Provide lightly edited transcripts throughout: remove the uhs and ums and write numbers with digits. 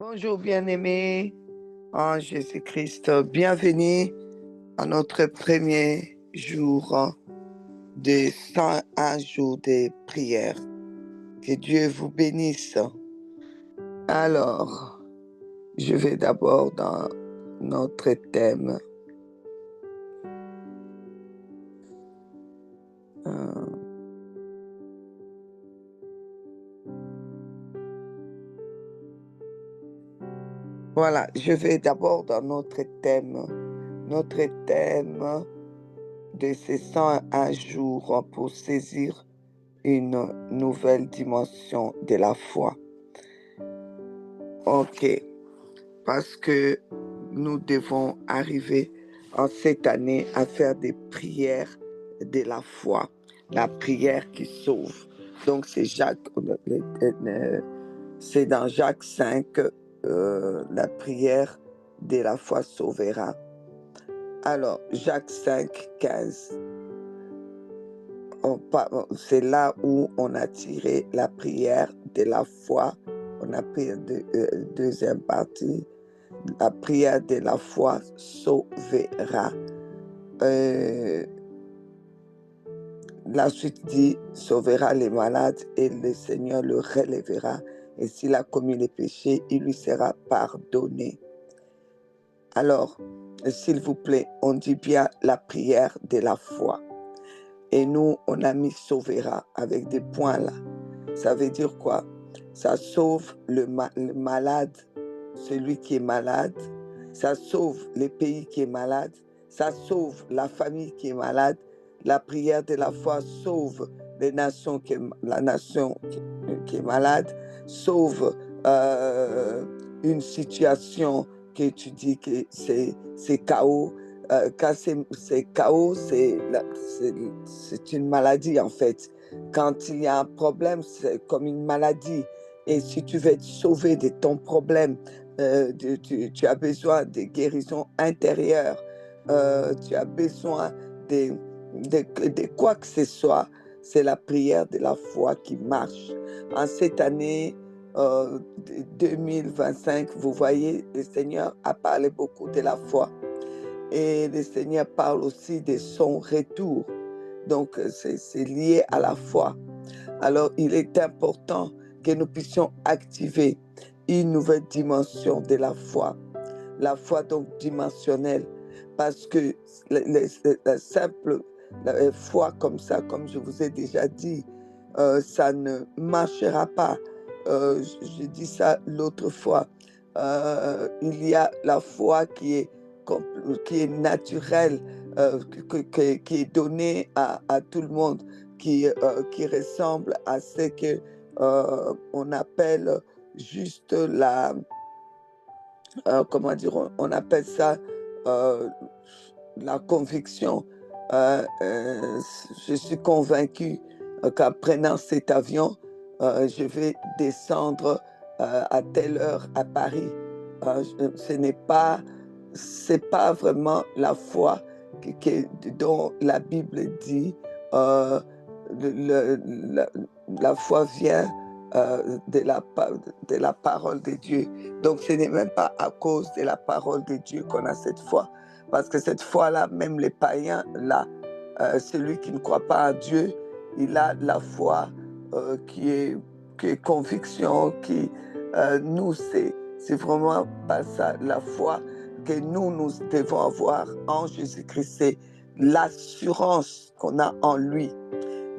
Bonjour bien-aimés en Jésus-Christ. Bienvenue à notre premier jour de 101 jours de prière. Que Dieu vous bénisse. Alors, je vais d'abord dans notre thème. Voilà, je vais d'abord dans notre thème. Notre thème de ces 101 jours pour saisir une nouvelle dimension de la foi. Ok, parce que nous devons arriver en cette année à faire des prières de la foi, la prière qui sauve. Donc c'est c'est dans Jacques 5, la prière de la foi sauvera. Alors Jacques 5, 15. C'est là où on a tiré la prière de la foi. On a pris deuxième partie. La prière de la foi sauvera. La suite dit, sauvera les malades et le Seigneur le relèvera. Et s'il a commis les péchés, il lui sera pardonné. Alors, s'il vous plaît, on dit bien la prière de la foi. Et nous, on a mis sauvera avec des points là. Ça veut dire quoi? Ça sauve le malade, celui qui est malade. Ça sauve le pays qui est malade. Ça sauve la famille qui est malade. La prière de la foi sauve la nation qui est malade. Sauve une situation que tu dis que c'est chaos. Quand c'est chaos, c'est une maladie en fait. Quand il y a un problème, c'est comme une maladie. Et si tu veux être sauvé de ton problème, tu as besoin de guérison intérieure. Tu as besoin de quoi que ce soit. C'est la prière de la foi qui marche. En cette année 2025, vous voyez, le Seigneur a parlé beaucoup de la foi. Et le Seigneur parle aussi de son retour. Donc, c'est lié à la foi. Alors, il est important que nous puissions activer une nouvelle dimension de la foi. La foi donc dimensionnelle. Parce que la simple foi comme ça, comme je vous ai déjà dit, ça ne marchera pas. J'ai dit ça l'autre fois. Il y a la foi qui est naturelle, qui est donnée à tout le monde, qui ressemble à ce que on appelle juste comment dire, on appelle ça la conviction. Je suis convaincue qu'en prenant cet avion, je vais descendre à telle heure à Paris. C'est pas vraiment la foi dont la Bible dit. La foi vient de la parole de Dieu. Donc ce n'est même pas à cause de la parole de Dieu qu'on a cette foi. Parce que cette foi-là, même les païens, là, celui qui ne croit pas en Dieu, il a la foi qui est conviction, nous, c'est vraiment pas ça. La foi que nous devons avoir en Jésus-Christ, c'est l'assurance qu'on a en lui,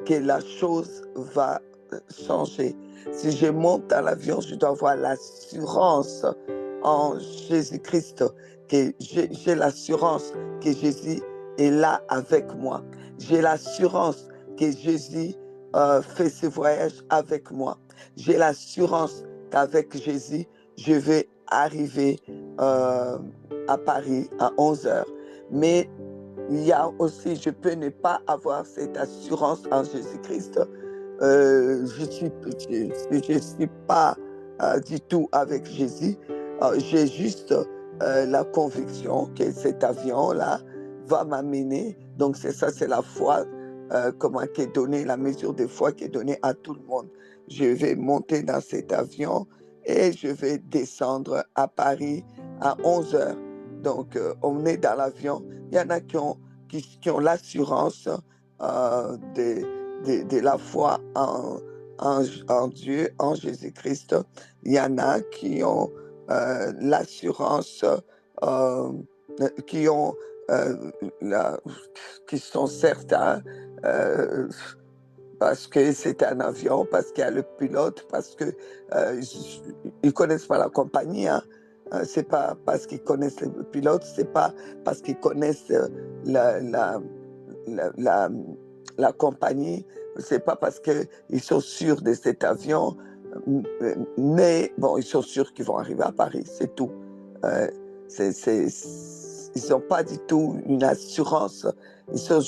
que la chose va changer. Si je monte dans l'avion, je dois avoir l'assurance en Jésus-Christ, que j'ai l'assurance que Jésus est là avec moi. J'ai l'assurance que Jésus fait ce voyage avec moi. J'ai l'assurance qu'avec Jésus, je vais arriver à Paris à 11h. Mais il y a aussi, je peux ne pas avoir cette assurance en Jésus-Christ. Je suis pas du tout avec Jésus. J'ai juste la conviction que cet avion-là va m'amener. Donc c'est la foi, qui est donnée, la mesure de foi qui est donnée à tout le monde. Je vais monter dans cet avion et je vais descendre à Paris à 11 heures. Donc, on est dans l'avion. Il y en a qui ont l'assurance de la foi en Dieu, en Jésus-Christ. Il y en a qui ont l'assurance, euh, qui ont la- qui sont certains euh, parce que c'est un avion, parce qu'il y a le pilote, parce que ils connaissent pas la compagnie. Hein. C'est pas parce qu'ils connaissent le pilote, c'est pas parce qu'ils connaissent la, la, la, la, la compagnie, c'est pas parce qu'ils sont sûrs de cet avion, mais bon, ils sont sûrs qu'ils vont arriver à Paris, c'est tout. Euh, ils n'ont pas du tout une assurance, ils sont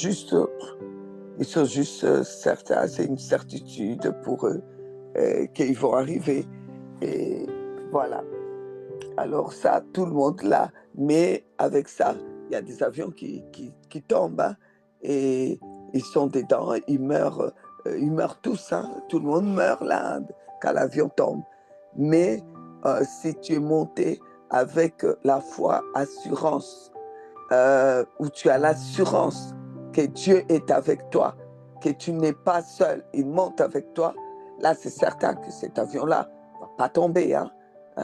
juste certains, c'est une certitude pour eux qu'ils vont arriver. Et voilà. Alors ça, tout le monde l'a. Mais avec ça, il y a des avions qui tombent. Hein, et ils sont dedans, ils meurent tous. Hein, tout le monde meurt là quand l'avion tombe. Mais si tu es monté avec la foi, assurance, où tu as l'assurance que Dieu est avec toi, que tu n'es pas seul, il monte avec toi, là c'est certain que cet avion-là ne va pas tomber, hein.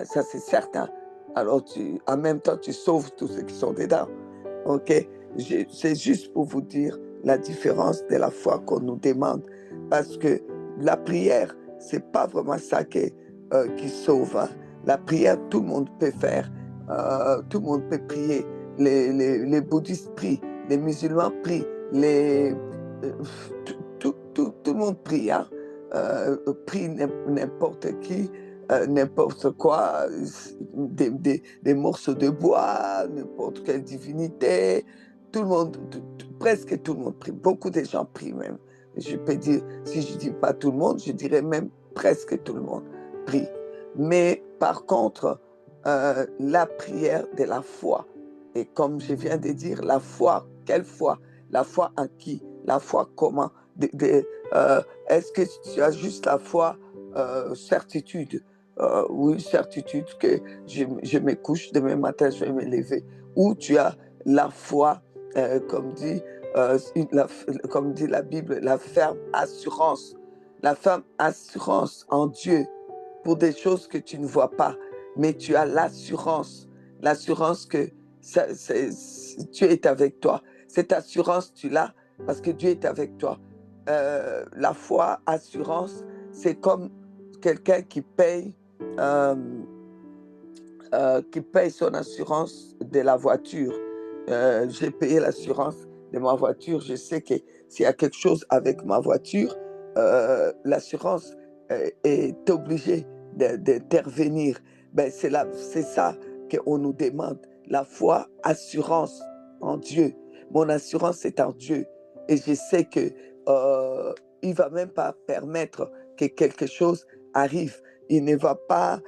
Ça c'est certain. Alors en même temps, tu sauves tous ceux qui sont dedans. Ok? C'est juste pour vous dire la différence de la foi qu'on nous demande. Parce que la prière, c'est pas vraiment ça qui sauve. Hein. La prière, tout le monde peut faire. Tout le monde peut prier. Les bouddhistes prient, les musulmans prient, euh, tout le monde prie. Hein. Prie n'importe qui, n'importe quoi, des morceaux de bois, n'importe quelle divinité. Tout le monde, presque tout le monde prie. Beaucoup de gens prient même. Je peux dire, si je ne dis pas tout le monde, je dirais même presque tout le monde prie. Mais par contre, la prière de la foi, et comme je viens de dire, la foi, quelle foi? La foi en qui? La foi comment? Est-ce que tu as juste la foi, certitude? Oui, certitude que je me couche, demain matin, je vais me lever. Ou tu as la foi, comme comme dit la Bible, la ferme assurance. La ferme assurance en Dieu pour des choses que tu ne vois pas, mais tu as l'assurance que Dieu est avec toi. Cette assurance, tu l'as parce que Dieu est avec toi. La foi, assurance, c'est comme quelqu'un euh, qui paye son assurance de la voiture. J'ai payé l'assurance de ma voiture. Je sais que s'il y a quelque chose avec ma voiture, l'assurance est obligée d'intervenir. Ben, c'est ça qu'on nous demande. La foi, assurance en Dieu. Mon assurance est en Dieu. Et je sais que il ne va même pas permettre que quelque chose arrive. Il ne va pas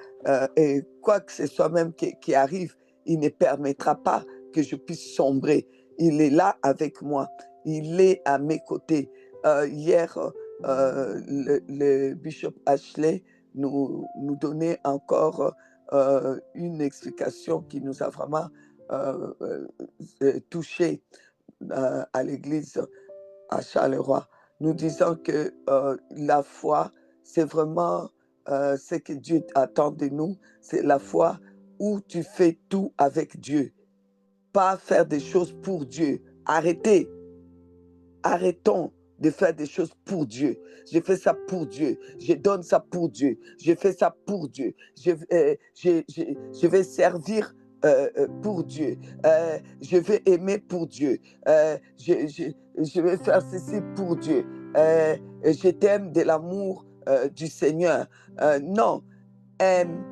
et quoi que ce soit même qui arrive, il ne permettra pas que je puisse sombrer. Il est là avec moi. Il est à mes côtés. Hier, le bishop Ashley nous donnait encore une explication qui nous a vraiment euh, touchés à l'église à Charleroi, nous disant que la foi, c'est vraiment ce que Dieu attend de nous, c'est la foi où tu fais tout avec Dieu, pas faire des choses pour Dieu. Arrêtons de faire des choses pour Dieu. Je fais ça pour Dieu. Je donne ça pour Dieu. Je fais ça pour Dieu. Je vais servir pour Dieu. Je vais aimer pour Dieu. Je vais faire ceci pour Dieu. Je t'aime de l'amour du Seigneur. Non, aime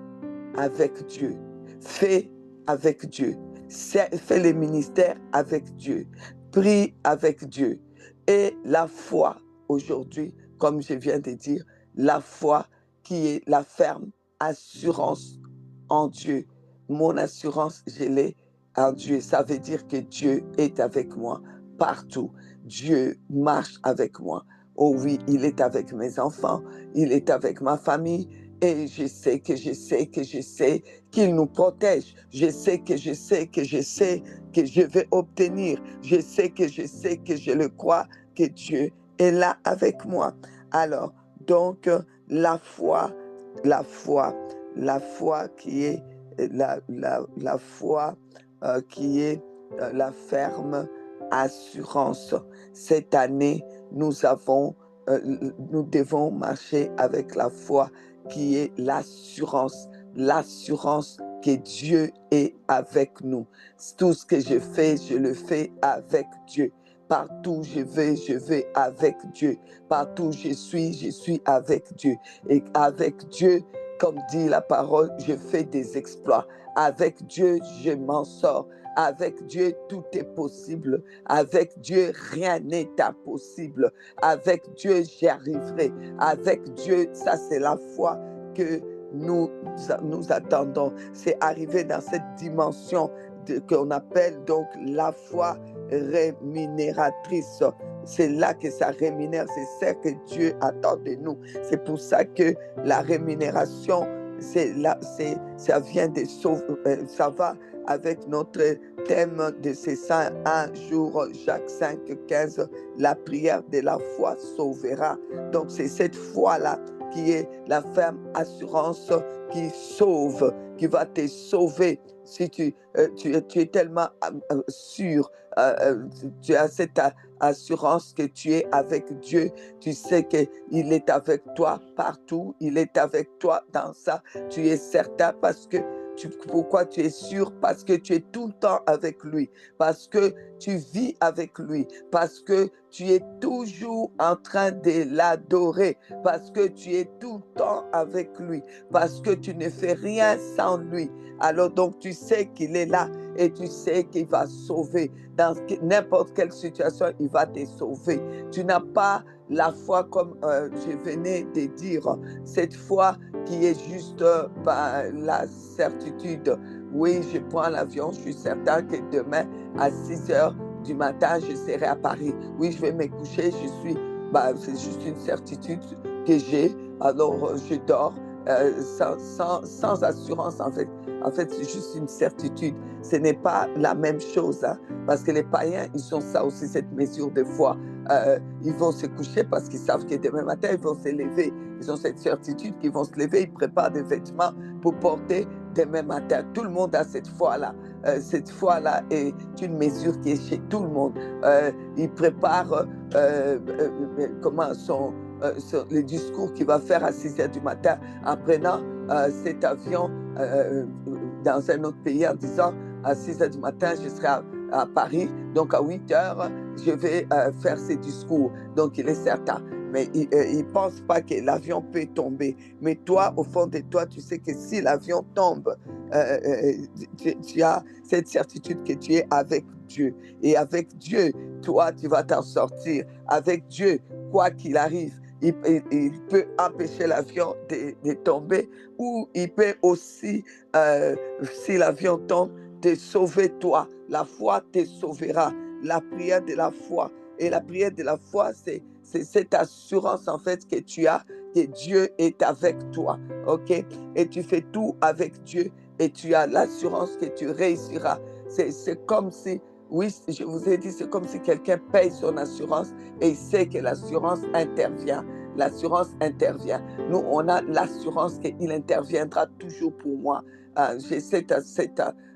avec Dieu. Fais avec Dieu. Fais les ministères avec Dieu. Prie avec Dieu. Et la foi, aujourd'hui, comme je viens de dire, la foi qui est la ferme assurance en Dieu. Mon assurance, je l'ai en Dieu. Ça veut dire que Dieu est avec moi partout. Dieu marche avec moi. Oh oui, il est avec mes enfants, il est avec ma famille, Et je sais qu'il nous protège. Je sais que je vais obtenir. Je sais que je le crois, que Dieu est là avec moi. Alors, donc, la foi, la foi qui est la foi qui est la ferme assurance. Cette année, nous avons, nous devons marcher avec la foi qui est l'assurance que Dieu est avec nous. Tout ce que je fais, je le fais avec Dieu. Partout où je vais avec Dieu. Partout où je suis avec Dieu. Et avec Dieu, comme dit la parole, je fais des exploits. Avec Dieu, je m'en sors. Avec Dieu, tout est possible. Avec Dieu, rien n'est impossible. Avec Dieu, j'y arriverai. Avec Dieu, ça c'est la foi que nous attendons. C'est arriver dans cette dimension qu'on appelle donc la foi rémunératrice. C'est là que ça rémunère, c'est ça que Dieu attend de nous. C'est pour ça que la rémunération, ça vient de ça va avec notre thème de ces saints un jour, Jacques 5,15, la prière de la foi sauvera. Donc c'est cette foi-là qui est la ferme assurance qui sauve, qui va te sauver. Si tu es tellement sûr, tu as cette assurance que tu es avec Dieu, tu sais qu'il est avec toi partout, il est avec toi dans ça, tu es certain parce que pourquoi tu es sûr? Parce que tu es tout le temps avec lui, parce que tu vis avec lui, parce que tu es toujours en train de l'adorer, parce que tu es tout le temps avec lui, parce que tu ne fais rien sans lui. Alors donc tu sais qu'il est là et tu sais qu'il va sauver. Dans n'importe quelle situation, il va te sauver. Tu n'as pas la foi comme je venais de dire, cette foi qui est juste la certitude. Oui, je prends l'avion, je suis certain que demain à 6 heures du matin, je serai à Paris. Oui, je vais me coucher, c'est juste une certitude que j'ai. Alors, je dors sans assurance, en fait. En fait, c'est juste une certitude. Ce n'est pas la même chose, hein, parce que les païens, ils ont ça aussi, cette mesure de foi. Ils vont se coucher parce qu'ils savent que demain matin, ils vont se lever. Ils ont cette certitude qu'ils vont se lever, ils préparent des vêtements pour porter demain matin. Tout le monde a cette foi-là. Cette foi-là est une mesure qui est chez tout le monde. Ils préparent le discours qu'il va faire à 6 heures du matin en prenant cet avion dans un autre pays en disant à 6 heures du matin, je serai à Paris, donc à 8 heures, je vais faire ce discours. Donc il est certain. Mais il ne pense pas que l'avion peut tomber. Mais toi, au fond de toi, tu sais que si l'avion tombe, tu as cette certitude que tu es avec Dieu. Et avec Dieu, toi, tu vas t'en sortir. Avec Dieu, quoi qu'il arrive, il peut empêcher l'avion de tomber, ou il peut aussi, si l'avion tombe, te sauver toi. La foi te sauvera. La prière de la foi. Et la prière de la foi, c'est cette assurance en fait que tu as, que Dieu est avec toi. OK? Et tu fais tout avec Dieu et tu as l'assurance que tu réussiras. C'est comme si, oui, je vous ai dit, c'est comme si quelqu'un paye son assurance et il sait que l'assurance intervient. L'assurance intervient. Nous, on a l'assurance qu'il interviendra toujours pour moi. J'ai cette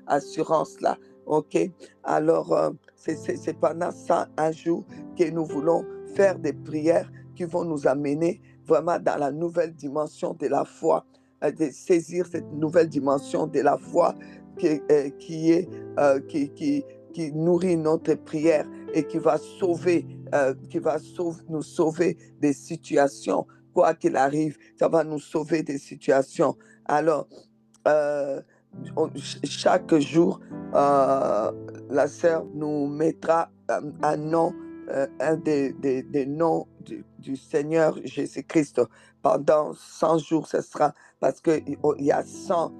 assurance-là. OK? Alors, c'est pendant ça, un jour, que nous voulons faire des prières qui vont nous amener vraiment dans la nouvelle dimension de la foi, de saisir cette nouvelle dimension de la foi qui nourrit notre prière et qui va nous sauver des situations, quoi qu'il arrive, ça va nous sauver des situations. Alors, euh, chaque jour, la sœur nous mettra un nom, un des noms du Seigneur Jésus-Christ. Pendant 100 jours, ce sera parce qu'il y a 100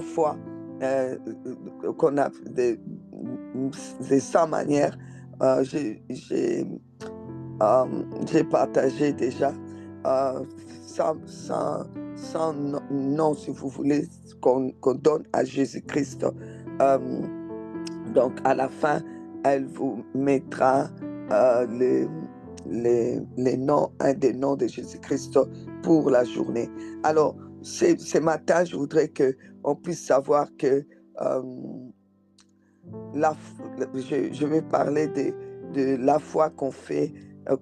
fois qu'on a des 100 manières. J'ai partagé déjà sans nom, si vous voulez, qu'on donne à Jésus-Christ. Donc, à la fin, elle vous mettra les noms, un des noms de Jésus-Christ pour la journée. Alors, ce matin, je voudrais qu'on puisse savoir que je vais parler de la foi qu'on fait,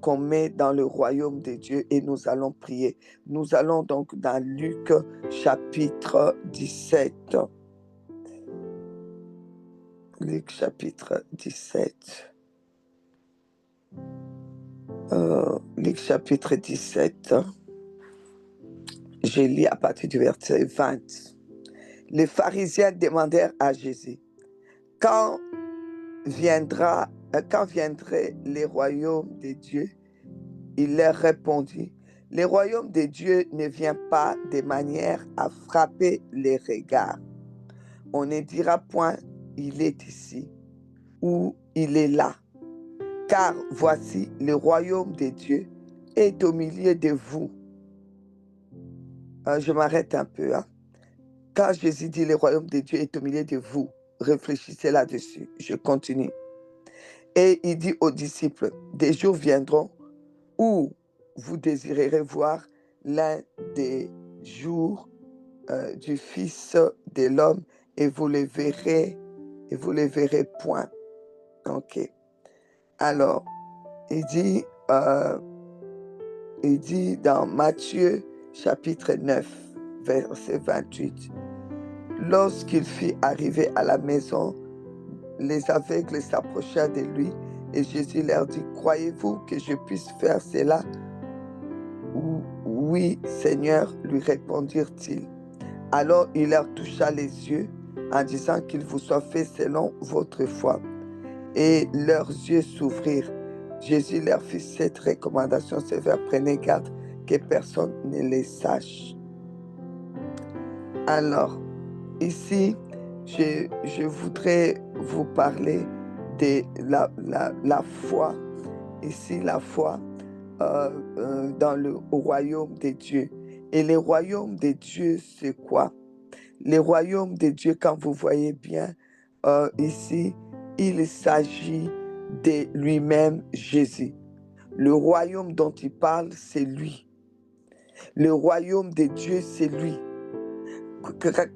qu'on met dans le royaume de Dieu, et nous allons prier. Nous allons donc dans Luc chapitre 17. Luc chapitre 17. Luc chapitre 17. Je lis à partir du verset 20. Les pharisiens demandèrent à Jésus, quand viendraient les royaumes de Dieu? Il leur répondit, les royaumes de Dieu ne viennent pas de manière à frapper les regards. On ne dira point, il est ici, ou il est là. Car voici, le royaume de Dieu est au milieu de vous. Je m'arrête un peu. Quand Jésus dit le royaume de Dieu est au milieu de vous, réfléchissez là-dessus. Je continue. Et il dit aux disciples, des jours viendront où vous désirerez voir l'un des jours du Fils de l'homme et vous le verrez point. Ok. Alors, il dit dans Matthieu chapitre 9, verset 28, lorsqu'il fut arrivé à la maison, les aveugles s'approchèrent de lui et Jésus leur dit, croyez-vous que je puisse faire cela? Oui, Seigneur, lui répondirent-ils. Alors il leur toucha les yeux en disant qu'il vous soit fait selon votre foi. Et leurs yeux s'ouvrirent. Jésus leur fit cette recommandation sévère, prenez garde que personne ne les sache. Alors, ici, je voudrais vous parler de la foi. Ici, la foi au royaume de Dieu. Et le royaume de Dieu, c'est quoi? Le royaume de Dieu, quand vous voyez bien, ici, il s'agit de lui-même, Jésus. Le royaume dont il parle, c'est lui. Le royaume de Dieu, c'est lui.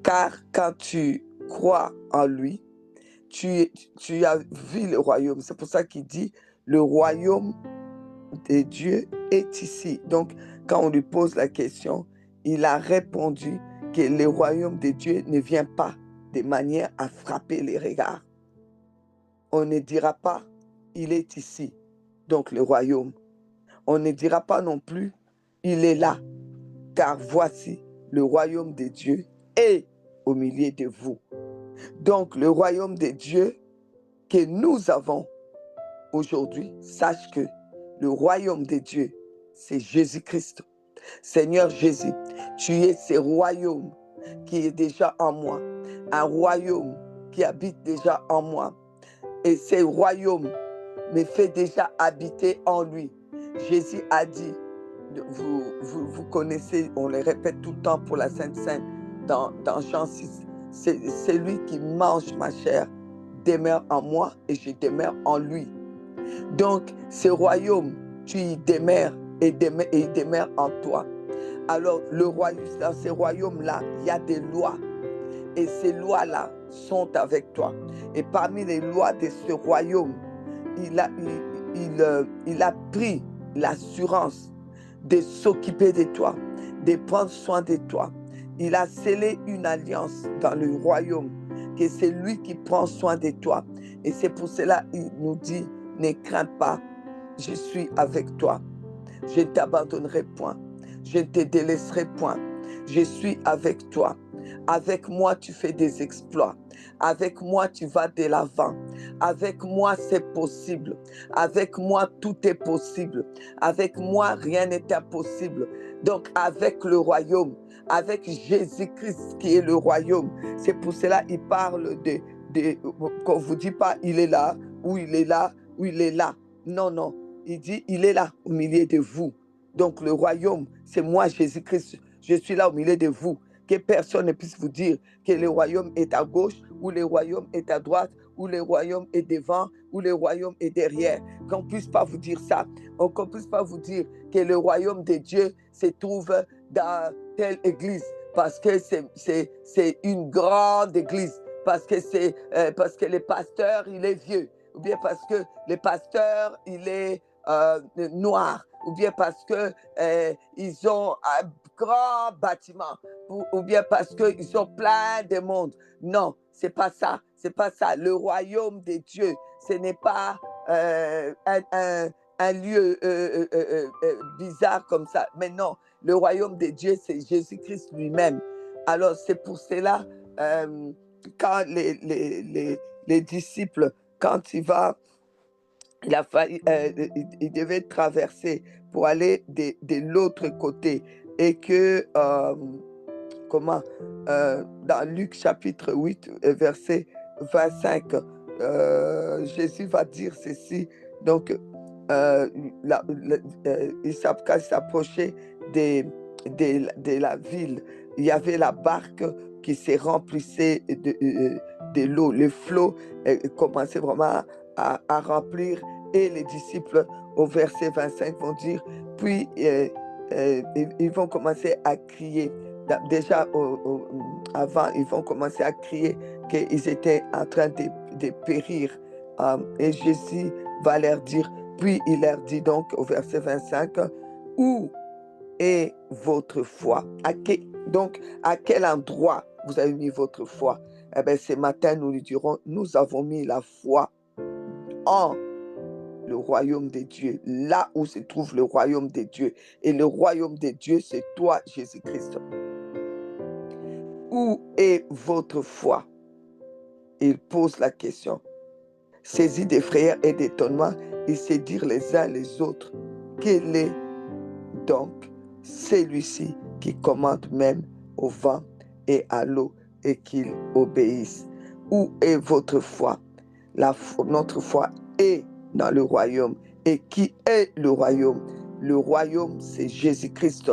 Car quand tu crois en lui, tu as vu le royaume. C'est pour ça qu'il dit, le royaume de Dieu est ici. Donc, quand on lui pose la question, il a répondu que le royaume de Dieu ne vient pas de manière à frapper les regards. On ne dira pas, il est ici, donc le royaume. On ne dira pas non plus, il est là, car voici, le royaume de Dieu est au milieu de vous. Donc, le royaume de Dieu que nous avons aujourd'hui, sache que le royaume de Dieu, c'est Jésus-Christ. Seigneur Jésus, tu es ce royaume qui est déjà en moi, un royaume qui habite déjà en moi. Et ce royaume me fait déjà habiter en lui. Jésus a dit, vous connaissez, on le répète tout le temps pour la Sainte Seine, dans Jean 6, c'est lui qui mange ma chair, demeure en moi et je demeure en lui. Donc, ce royaume, tu y demeures et il demeure en toi. Alors, dans ce royaume-là, il y a des lois. Et ces lois-là sont avec toi. Et parmi les lois de ce royaume, il a pris l'assurance de s'occuper de toi, de prendre soin de toi. Il a scellé une alliance dans le royaume, que c'est lui qui prend soin de toi. Et c'est pour cela qu'il nous dit, ne crains pas, je suis avec toi. Je ne t'abandonnerai point. Je ne te délaisserai point. Je suis avec toi. Avec moi, tu fais des exploits. Avec moi, tu vas de l'avant. Avec moi, c'est possible. Avec moi, tout est possible. Avec moi, rien n'est impossible. Donc, avec le royaume, avec Jésus-Christ qui est le royaume, c'est pour cela qu'il parle qu'on ne vous dit pas il est là, ou il est là, ou il est là. Non, non. Il dit, il est là au milieu de vous. Donc le royaume, c'est moi, Jésus-Christ. Je suis là au milieu de vous. Que personne ne puisse vous dire que le royaume est à gauche, ou le royaume est à droite, ou le royaume est devant, ou le royaume est derrière. Qu'on ne puisse pas vous dire ça. Qu'on ne puisse pas vous dire que le royaume de Dieu se trouve dans telle église, parce que c'est une grande église, parce que le pasteur, il est vieux, ou bien parce que le pasteur, il est noir, ou bien parce que ils ont un grand bâtiment, ou bien parce qu'ils ont plein de monde. Non, c'est pas ça, c'est pas ça. Le royaume de Dieu, ce n'est pas un lieu bizarre comme ça. Mais non, le royaume de Dieu, c'est Jésus-Christ lui-même. Alors, c'est pour cela, quand les disciples, quand il devait traverser pour aller de l'autre côté, et que, dans Luc chapitre 8, verset 25, Jésus va dire ceci. Donc, il s'approchait de la ville. Il y avait la barque qui se remplissait de l'eau. Le flot commençait vraiment à remplir, et les disciples, au verset 25, vont dire, puis ils vont commencer à crier. Déjà, avant, ils vont commencer à crier qu'ils étaient en train de périr. Et Jésus va leur dire, puis il leur dit donc au verset 25, où est votre foi? Donc, à quel endroit vous avez mis votre foi? Eh bien, ce matin, nous lui dirons, nous avons mis la foi en le royaume de Dieu, là où se trouve le royaume de Dieu. Et le royaume de Dieu, c'est toi, Jésus-Christ. Où est votre foi? Il pose la question. Saisis d'effrayeur et d'étonnement, ils se dirent les uns les autres, quel est donc celui-ci qui commande même au vent et à l'eau et qu'il obéisse? Où est votre foi? Notre foi est dans le royaume. Et qui est le royaume? Le royaume, c'est Jésus-Christ.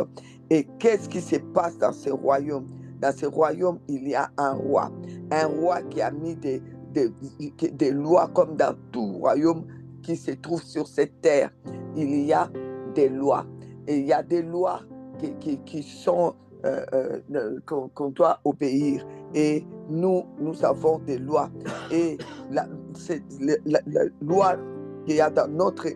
Et qu'est-ce qui se passe dans ce royaume? Dans ce royaume, il y a un roi qui a mis des lois, comme dans tout royaume qui se trouve sur cette terre. Il y a des lois. Et il y a des lois qui sont qu'on doit obéir. Et nous avons des lois. Et la loi qu'il y a dans notre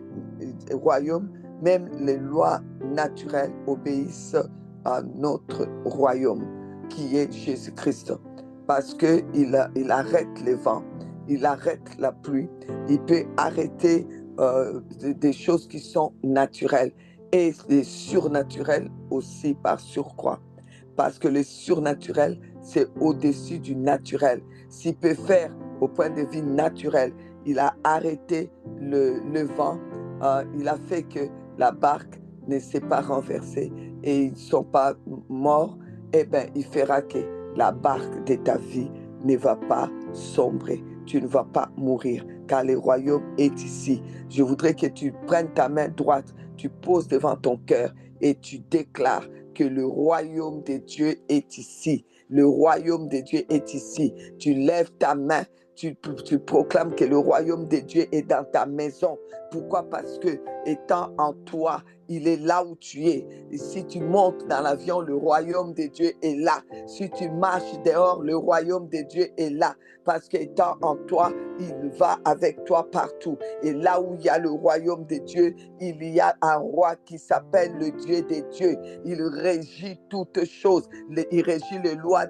royaume, même les lois naturelles obéissent à notre royaume, qui est Jésus-Christ. Parce qu'il arrête les vents, il arrête la pluie, il peut arrêter des choses qui sont naturelles, et les surnaturelles aussi par surcroît. Parce que le surnaturel, c'est au-dessus du naturel. S'il peut faire au point de vue naturel, il a arrêté le vent, il a fait que la barque ne s'est pas renversée et ils ne sont pas morts, eh bien, il fera que la barque de ta vie ne va pas sombrer. Tu ne vas pas mourir, car le royaume est ici. Je voudrais que tu prennes ta main droite, tu poses devant ton cœur et tu déclares que le royaume de Dieu est ici. Le royaume de Dieu est ici. Tu lèves ta main, tu proclames que le royaume de Dieu est dans ta maison. Pourquoi? Parce que, étant en toi, il est là où tu es. Et si tu montes dans l'avion, le royaume de Dieu est là. Si tu marches dehors, le royaume de Dieu est là. Parce qu'étant en toi, il va avec toi partout. Et là où il y a le royaume de Dieu, il y a un roi qui s'appelle le Dieu des dieux. Il régit toutes choses. Il régit les lois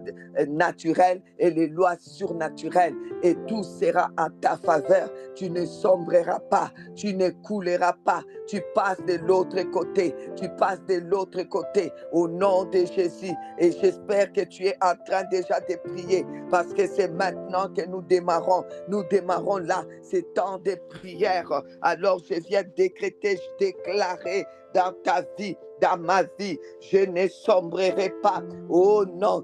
naturelles et les lois surnaturelles. Et tout sera en ta faveur. Tu ne sombreras pas. Tu ne couleras pas. Tu passes de l'autre côté. Tu passes de l'autre côté. Au nom de Jésus. Et j'espère que tu es en train déjà de prier. Parce que c'est maintenant que nous démarrons. Nous démarrons là. C'est temps de prière. Alors je viens décréter, déclarer dans ta vie, dans ma vie, je ne sombrerai pas. Oh non,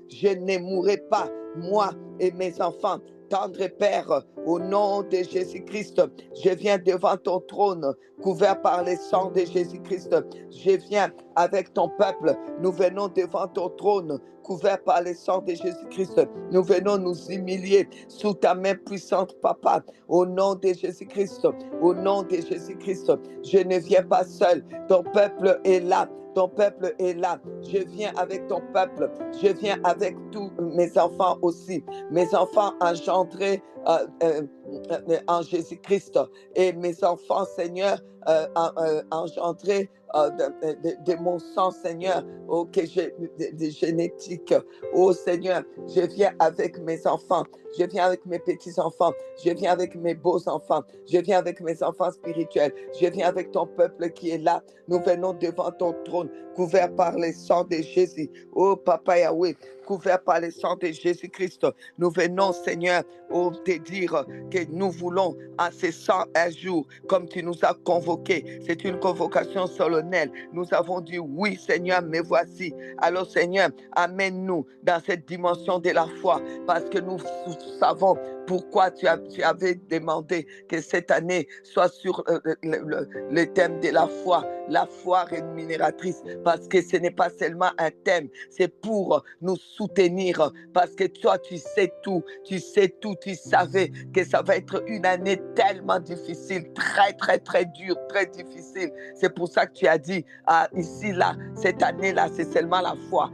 je ne mourrai pas. Moi et mes enfants, tendre Père, Au nom de Jésus-Christ, je viens devant ton trône, couvert par les sangs de Jésus-Christ. Je viens avec ton peuple. Nous venons devant ton trône, couvert par les sangs de Jésus-Christ. Nous venons nous humilier sous ta main puissante, Papa. Au nom de Jésus-Christ, au nom de Jésus-Christ, je ne viens pas seul. Ton peuple est là. Ton peuple est là. Je viens avec ton peuple. Je viens avec tous mes enfants aussi. Mes enfants engendrés en Jésus-Christ. Et mes enfants, Seigneur, engendrés de mon sang, Seigneur, de génétique. Oh Seigneur, je viens avec mes enfants. Je viens avec mes petits-enfants. Je viens avec mes beaux-enfants. Je viens avec mes enfants spirituels. Je viens avec ton peuple qui est là. Nous venons devant ton trône, couvert par les sangs de Jésus. Oh Papa Yahweh, couvert par les sangs de Jésus-Christ. Nous venons, Seigneur, te dire que nous voulons en ces 101 jours, comme tu nous as convoqués. C'est une convocation solennelle. Nous avons dit oui, Seigneur, me voici. Alors, Seigneur, amène-nous dans cette dimension de la foi, parce que nous savons pourquoi tu avais demandé que cette année soit sur le thème de la foi rémunératrice, parce que ce n'est pas seulement un thème, c'est pour nous soutenir, parce que toi, tu sais tout, tu savais que ça va être une année tellement difficile, très, très, très dure, très difficile. C'est pour ça que tu as dit, ici, là, cette année-là, c'est seulement la foi.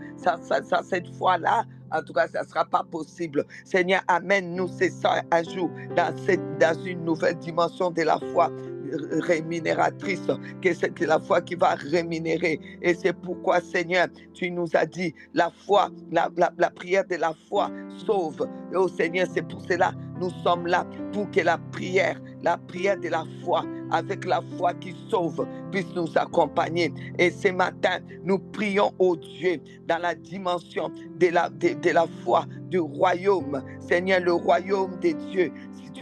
Cette foi-là, en tout cas, ça ne sera pas possible. Seigneur, amène-nous ces 101 jours dans une nouvelle dimension de la foi rémunératrice, que c'est la foi qui va rémunérer. Et c'est pourquoi, Seigneur, tu nous as dit, la foi, la prière de la foi sauve. Et oh Seigneur, c'est pour cela nous sommes là, pour que la prière de la foi, avec la foi qui sauve, puisse nous accompagner. Et ce matin, nous prions au Dieu dans la dimension de la foi du royaume. Seigneur, le royaume de Dieu,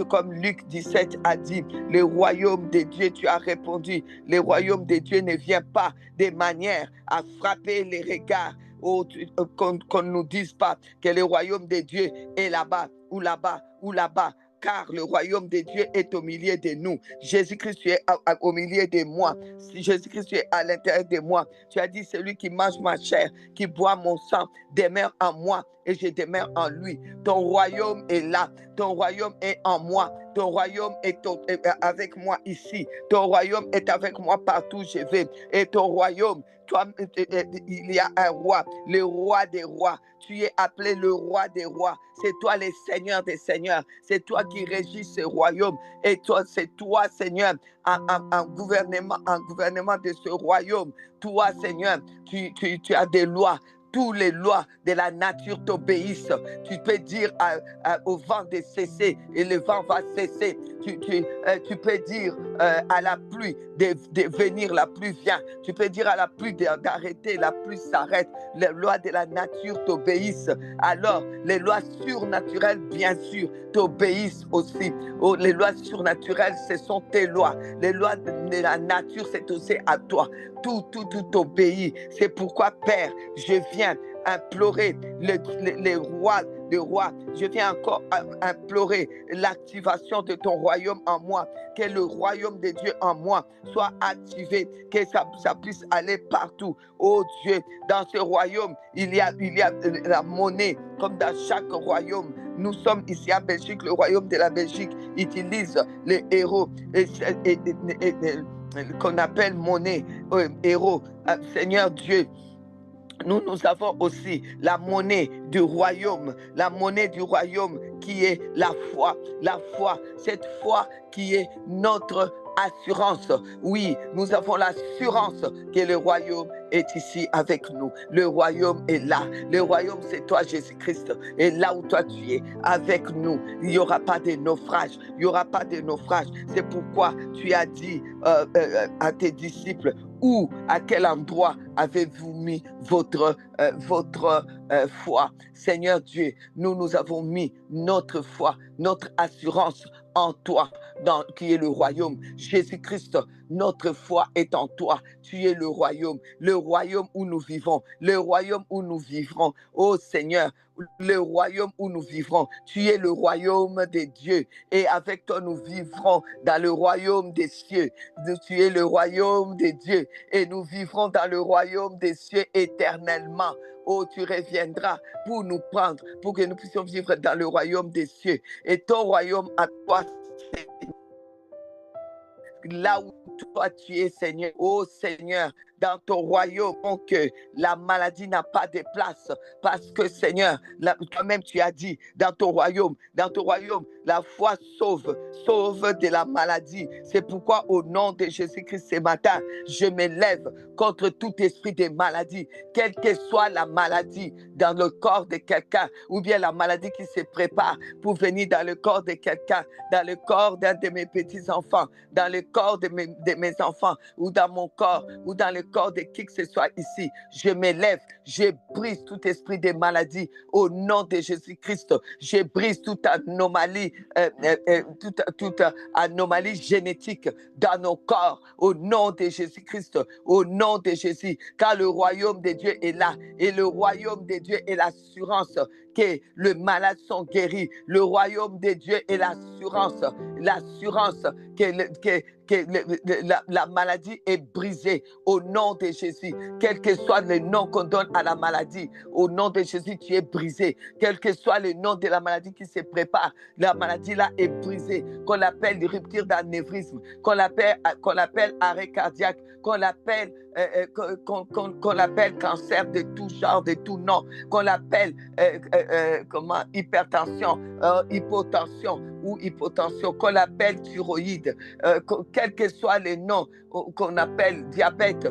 comme Luc 17 a dit, le royaume de Dieu, tu as répondu, le royaume de Dieu ne vient pas de manière à frapper les regards, qu'on ne nous dise pas que le royaume de Dieu est là-bas, ou là-bas, ou là-bas, car le royaume de Dieu est au milieu de nous. Jésus-Christ, tu es au milieu de moi. Si Jésus-Christ, tu es à l'intérieur de moi. Tu as dit, celui qui mange ma chair, qui boit mon sang, demeure en moi et je demeure en lui. Ton royaume est là. Ton royaume est en moi. Ton royaume est avec moi ici. Ton royaume est avec moi partout où je vais. Et ton royaume, toi, il y a un roi, le roi des rois. Tu es appelé le roi des rois. C'est toi le Seigneur des seigneurs. C'est toi qui régis ce royaume. Et toi, c'est toi, Seigneur, en gouvernement de ce royaume. Toi, Seigneur, tu as des lois. Toutes les lois de la nature t'obéissent. Tu peux dire au vent de cesser et le vent va cesser. Tu peux dire à la pluie de venir, la pluie vient. Tu peux dire à la pluie d'arrêter, la pluie s'arrête. Les lois de la nature t'obéissent. Alors, les lois surnaturelles, bien sûr, t'obéissent aussi. Oh, les lois surnaturelles, ce sont tes lois. Les lois de la nature, c'est aussi à toi. Tout obéit. C'est pourquoi, Père, je viens implorer les rois de rois. Je viens encore implorer l'activation de ton royaume en moi. Que le royaume de Dieu en moi soit activé. Que ça puisse aller partout. Oh Dieu, dans ce royaume, il y a la monnaie, comme dans chaque royaume. Nous sommes ici en Belgique. Le royaume de la Belgique utilise les héros qu'on appelle monnaie, héros. Seigneur Dieu, nous avons aussi la monnaie du royaume qui est la foi. La foi, cette foi qui est notre assurance. Oui, nous avons l'assurance que le royaume est ici avec nous. Le royaume est là. Le royaume, c'est toi, Jésus-Christ. Et là où toi tu es, avec nous, il n'y aura pas de naufrage. Il n'y aura pas de naufrage. C'est pourquoi tu as dit à tes disciples, où, à quel endroit avez-vous mis votre foi? Seigneur Dieu, nous avons mis notre foi, notre assurance en toi, qui est le royaume. Jésus-Christ, notre foi est en toi. Tu es le royaume où nous vivons, le royaume où nous vivrons. Oh Seigneur, le royaume où nous vivrons. Tu es le royaume des dieux et avec toi nous vivrons dans le royaume des cieux. Tu es le royaume des dieux et nous vivrons dans le royaume des cieux éternellement. Oh, tu reviendras pour nous prendre, pour que nous puissions vivre dans le royaume des cieux. Et ton royaume à toi, c'est là où toi tu es, Seigneur. Oh Seigneur, dans ton royaume, que la maladie n'a pas de place. Parce que Seigneur, toi-même tu as dit, dans ton royaume, la foi sauve de la maladie. C'est pourquoi au nom de Jésus-Christ ce matin, je m'élève contre tout esprit de maladie, quelle que soit la maladie dans le corps de quelqu'un, ou bien la maladie qui se prépare pour venir dans le corps de quelqu'un, dans le corps d'un de mes petits-enfants, dans le corps de mes enfants, ou dans mon corps, ou dans le corps de qui que ce soit ici. Je m'élève, je brise tout esprit de maladie au nom de Jésus-Christ. Je brise toute anomalie, toute anomalie génétique dans nos corps au nom de Jésus-Christ, au nom de Jésus, car le royaume de Dieu est là et le royaume de Dieu est l'assurance que les malades sont guéris. Le royaume de Dieu est l'assurance que la maladie est brisée au nom de Jésus. Quel que soit le nom qu'on donne à la maladie, au nom de Jésus, tu es brisé. Quel que soit le nom de la maladie qui se prépare, la maladie là est brisée. Qu'on l'appelle rupture d'anévrisme, qu'on l'appelle arrêt cardiaque, qu'on l'appelle cancer de tout genre, de tout nom, qu'on l'appelle hypertension, hypotension ou hypotension, qu'on l'appelle thyroïde, quel que soit le nom qu'on appelle diabète,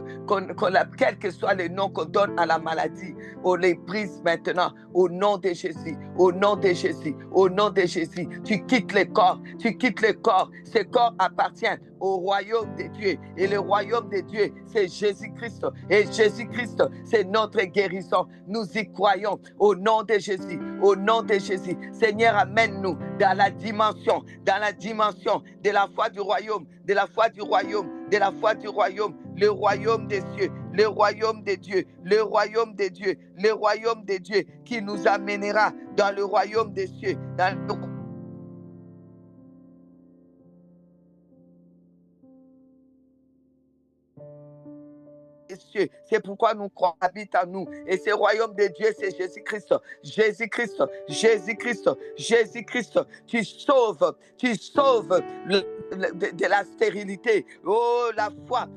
quel que soit le nom qu'on donne à la maladie, on les brise maintenant au nom de Jésus, au nom de Jésus, au nom de Jésus. Tu quittes le corps, ce corps appartient au royaume de Dieu et le royaume de Dieu c'est Jésus-Christ et Jésus-Christ c'est notre guérison. Nous y croyons au nom de Jésus, au nom de Jésus. Seigneur, amène-nous dans la dimension de la foi du royaume, de la foi du royaume, de la foi du royaume, le royaume des cieux, le royaume de Dieu, le royaume de Dieu, le royaume de Dieu qui nous amènera dans le royaume des cieux, dans le cieux. C'est pourquoi nous croyons habite en nous. Et ce royaume de Dieu, c'est Jésus-Christ. Jésus-Christ, Jésus-Christ, Jésus-Christ. Tu sauves de la stérilité. Oh, la foi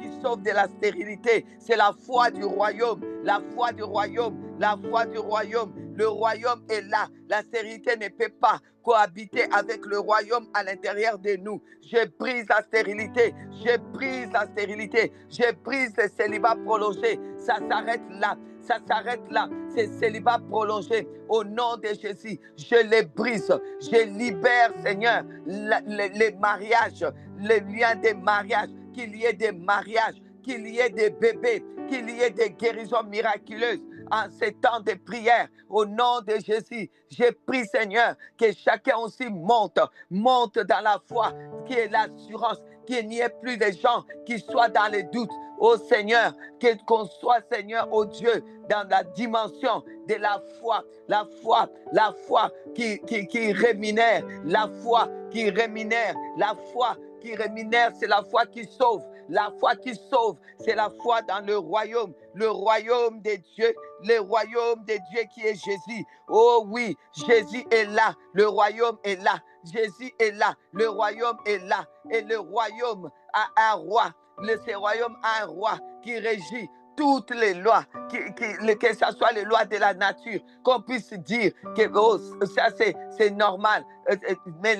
qui sauve de la stérilité, c'est la foi du royaume, la foi du royaume, la foi du royaume. Le royaume est là. La stérilité ne peut pas cohabiter avec le royaume à l'intérieur de nous. Je brise la stérilité, je brise la stérilité, je brise le célibat prolongé. Ça s'arrête là. Ça s'arrête là, c'est célibat prolongé. Au nom de Jésus, je les brise, je libère, Seigneur, les mariages, les liens des mariages, qu'il y ait des mariages, qu'il y ait des bébés, qu'il y ait des guérisons miraculeuses en ces temps de prière. Au nom de Jésus, j'ai prié, Seigneur, que chacun aussi monte dans la foi, qui est l'assurance, qu'il n'y ait plus de gens qui soient dans les doutes. Oh Seigneur, qu'on soit, Seigneur, oh Dieu, dans la dimension de la foi qui rémunère, la foi qui rémunère, c'est la foi qui sauve. La foi qui sauve, c'est la foi dans le royaume de Dieu, le royaume de Dieu qui est Jésus. Oh oui, Jésus est là, le royaume est là, Jésus est là, le royaume est là, et le royaume a un roi, ce royaume a un roi qui régit toutes les lois, que ce soit les lois de la nature, qu'on puisse dire que ça c'est normal, mais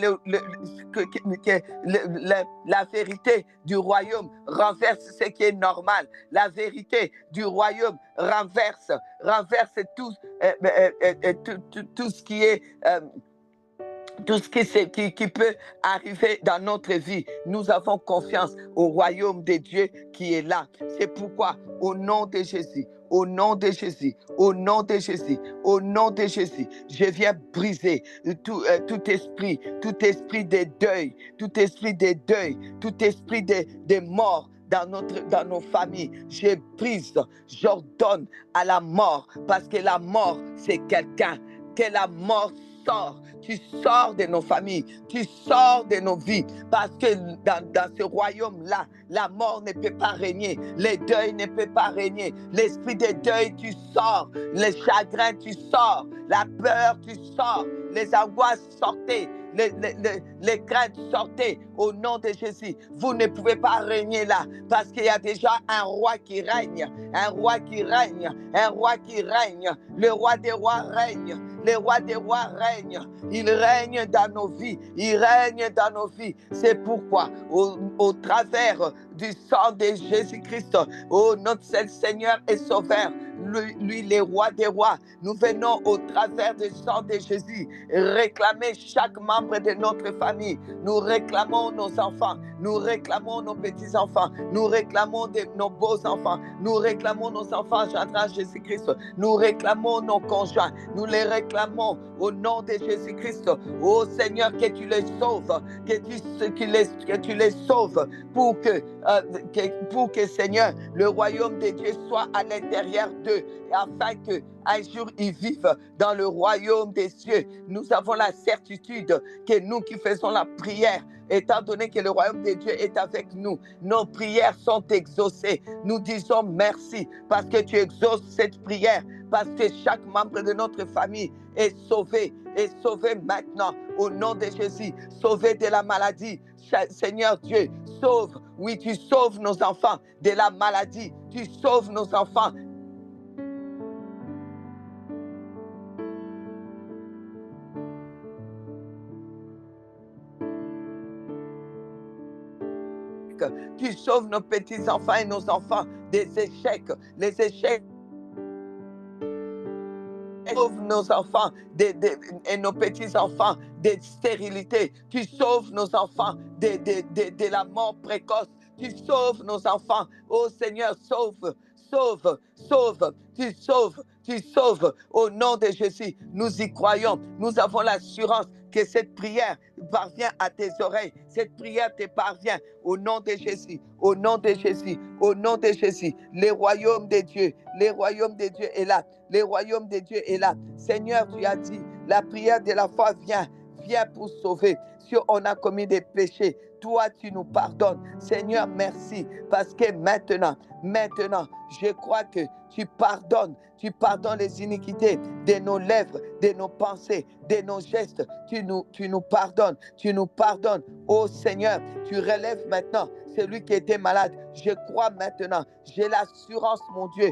la vérité du royaume renverse ce qui est normal. La vérité du royaume renverse tout ce qui est... tout ce qui peut arriver dans notre vie. Nous avons confiance au royaume de Dieu qui est là. C'est pourquoi, au nom de Jésus, au nom de Jésus, au nom de Jésus, au nom de Jésus, je viens briser tout esprit de deuil, tout esprit de mort dans nos familles. Je brise, j'ordonne à la mort, parce que la mort, c'est quelqu'un. Que la mort sort. Tu sors de nos familles, tu sors de nos vies, parce que dans ce royaume-là, la mort ne peut pas régner, le deuil ne peut pas régner, l'esprit de deuil, tu sors, les chagrins, tu sors, la peur, tu sors, les angoisses, sortez, les craintes, sortez au nom de Jésus. Vous ne pouvez pas régner là, parce qu'il y a déjà un roi qui règne, un roi qui règne, un roi qui règne, le roi des rois règne, le roi des rois règne. Il règne dans nos vies, il règne dans nos vies. C'est pourquoi, au travers du sang de Jésus-Christ, oh, notre seul Seigneur et Sauveur, lui, le roi des rois, nous venons au travers du sang de Jésus réclamer chaque membre de notre famille. Nous réclamons nos enfants, nous réclamons nos petits-enfants, nous réclamons nos beaux-enfants, nous réclamons nos enfants engendrés en Jésus-Christ, nous réclamons nos conjoints, nous les réclamons au nom de Jésus-Christ. Oh Seigneur, que tu les sauves, que tu les sauves pour que Seigneur, le royaume de Dieu soit à l'intérieur d'eux, afin qu'un jour ils vivent dans le royaume des cieux. Nous avons la certitude que nous qui faisons la prière, étant donné que le royaume de Dieu est avec nous, nos prières sont exaucées. Nous disons merci parce que tu exauces cette prière, parce que chaque membre de notre famille est sauvé maintenant au nom de Jésus, sauvé de la maladie. Seigneur Dieu, sauve, oui, tu sauves nos enfants de la maladie, tu sauves nos enfants tu sauves nos petits-enfants et nos enfants des échecs, les échecs. Sauve nos enfants et nos petits-enfants de stérilité. Tu sauves nos enfants de la mort précoce. Tu sauves nos enfants. Oh Seigneur, sauve, sauve, sauve. Tu sauves, tu sauves. Au nom de Jésus, nous y croyons. Nous avons l'assurance que cette prière parvient à tes oreilles. Cette prière te parvient au nom de Jésus, au nom de Jésus, au nom de Jésus. Le royaume de Dieu, le royaume de Dieu est là. Le royaume de Dieu est là. Seigneur, tu as dit, la prière de la foi vient pour sauver. Si on a commis des péchés, toi, tu nous pardonnes. Seigneur, merci, parce que maintenant, je crois que tu pardonnes les iniquités de nos lèvres, de nos pensées, de nos gestes. Tu nous pardonnes. Oh Seigneur, tu relèves maintenant celui qui était malade. Je crois maintenant, j'ai l'assurance, mon Dieu,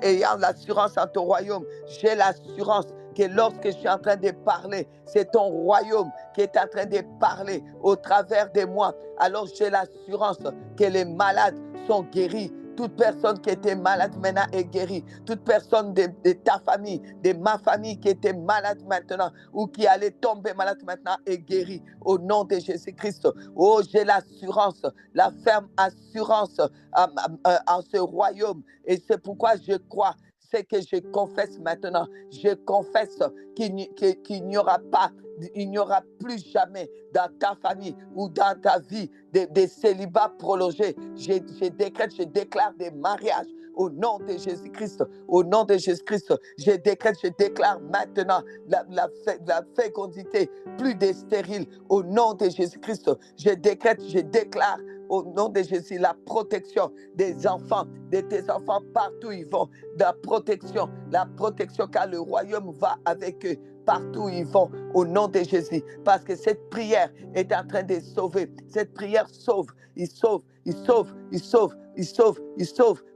ayant l'assurance en ton royaume, j'ai l'assurance que lorsque je suis en train de parler, c'est ton royaume qui est en train de parler au travers de moi. Alors j'ai l'assurance que les malades sont guéris. Toute personne qui était malade maintenant est guérie. Toute personne de ta famille, de ma famille qui était malade maintenant ou qui allait tomber malade maintenant est guérie. Au nom de Jésus-Christ. Oh, j'ai l'assurance, la ferme assurance en ce royaume. Et c'est pourquoi je crois. C'est que je confesse maintenant. Je confesse qu'il n'y aura pas, il n'y aura plus jamais dans ta famille ou dans ta vie des célibats prolongés. Je décrète, je déclare des mariages au nom de Jésus-Christ. Au nom de Jésus-Christ, je décrète, je déclare maintenant la fécondité, plus de stériles. Au nom de Jésus-Christ, je décrète, je déclare au nom de Jésus, la protection des enfants, de tes enfants partout où ils vont, la protection, car le royaume va avec eux partout où ils vont, au nom de Jésus, parce que cette prière est en train de sauver. Cette prière sauve, il sauve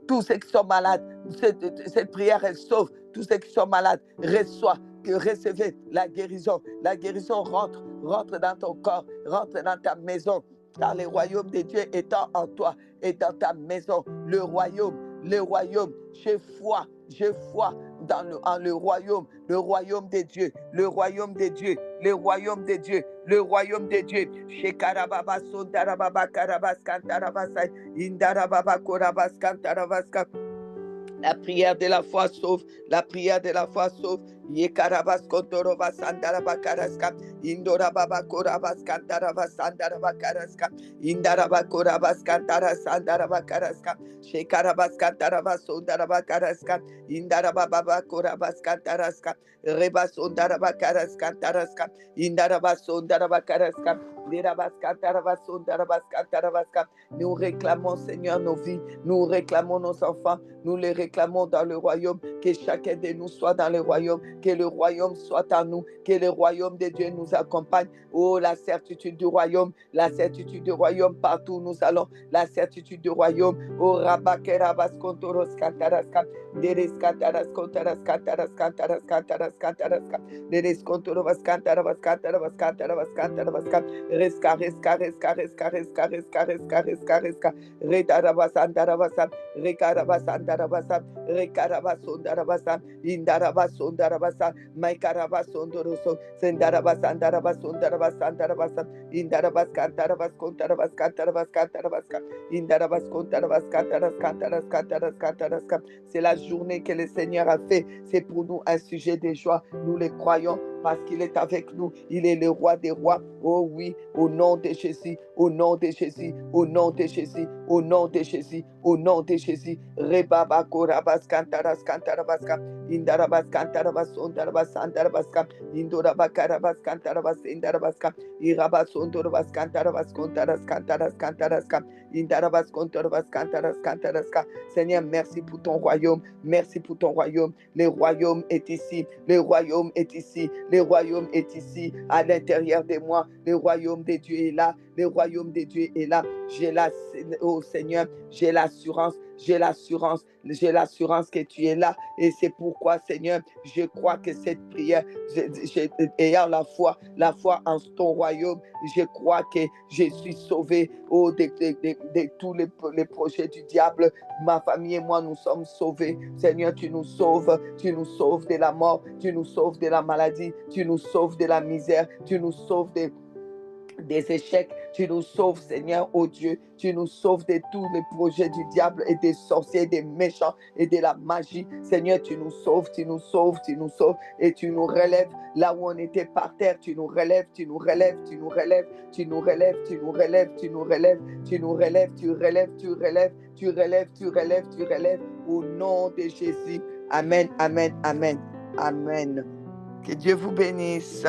tous ceux qui sont malades. Cette prière, elle sauve tous ceux qui sont malades. Recevez la guérison. La guérison rentre dans ton corps, rentre dans ta maison. Car le royaume de Dieu étant en toi et dans ta maison, le royaume, j'ai foi en le royaume de Dieu, le royaume de Dieu. Shekarababa sondarababa karabas kantarabasai indarababa korabas kantarabaska. La prière de la foi sauve. La prière de la foi sauve. Yekarabas kontorova sandaraba karaska. Indorababa korabas kantaraba sandaraba karaska. Indaraba korabas kantara sandaraba karaska. Shekarabas kantaraba sondaraba karaska. Indarababa korabas kantaraska. Rebas ondaraba karaska taraska. Indarabas sondaraba karaska. Lerabas kantarabas sondarabas kantarabaska. Nous réclamons, Seigneur, nos vies. Nous réclamons nos enfants. Nous les réclamons dans le royaume, que chacun de nous soit dans le royaume, que le royaume soit en nous, que le royaume de Dieu nous accompagne. Oh, la certitude du royaume, partout où nous allons, la certitude du royaume. Oh, Rabakerabas Kontoros Kantaraska, Deres Kantaras Kontaras Kantaras Kantaras Kantaras Kantaras, Deres Kontorovas Kantaravas Kantaravas Kantaravas Kantaravas, Reska, Reska, Reska, Reska, Reska, Reska, Reska, Reska, Reska, Retarabas Antaravas, Rekarabasandarabasan, Rekarabasundarabasan, Indarabasundarabasan, Maikarabasundoroso, Sendarabasandarabasundarabasandarabasan, Indarabaskantarabaskuntarabaskantarabaskantarabaskan, Indarabaskuntarabaskantaraskantaraskantaraskantaraskan. C'est la journée que le Seigneur a fait. C'est pour nous un sujet de joie. Nous le croyons parce qu'il est avec nous. Il est le roi des rois. Oh oui, au nom de Jésus, au nom de Jésus, au nom de Jésus, au nom de Jésus, au nom de Jésus. Rebaba korabas kantaras kantarabaska, indarabas kantarabas ondarabas andarabaska, indoraba karabas kantarabas indarabaska, irabas ondorabas kantarabas kontaras kantaras kantaraska, indarabas kontarabas kantaras kantaraska. Seigneur, merci pour ton royaume, merci pour ton royaume. Le royaume est ici, le royaume est ici, le royaume est ici, à l'intérieur de moi. Le royaume de Dieu est là, le royaume de Dieu est là. Oh Seigneur, j'ai l'assurance que tu es là. Et c'est pourquoi, Seigneur, je crois que cette prière, ayant la foi en ton royaume, je crois que je suis sauvé de tous les projets du diable. Ma famille et moi, nous sommes sauvés. Seigneur, tu nous sauves de la mort, tu nous sauves de la maladie, tu nous sauves de la misère, tu nous sauves des échecs, tu nous sauves, Seigneur, oh Dieu, tu nous sauves de tous les projets du diable et des sorciers, des méchants et de la magie. Seigneur, tu nous sauves et tu nous relèves là où on était par terre. Tu nous relèves, tu nous relèves, tu nous relèves, tu nous relèves, tu nous relèves, tu nous relèves, tu nous relèves, tu relèves, tu relèves, tu relèves, tu relèves, tu relèves au nom de Jésus. Amen, amen, amen, amen. Que Dieu vous bénisse.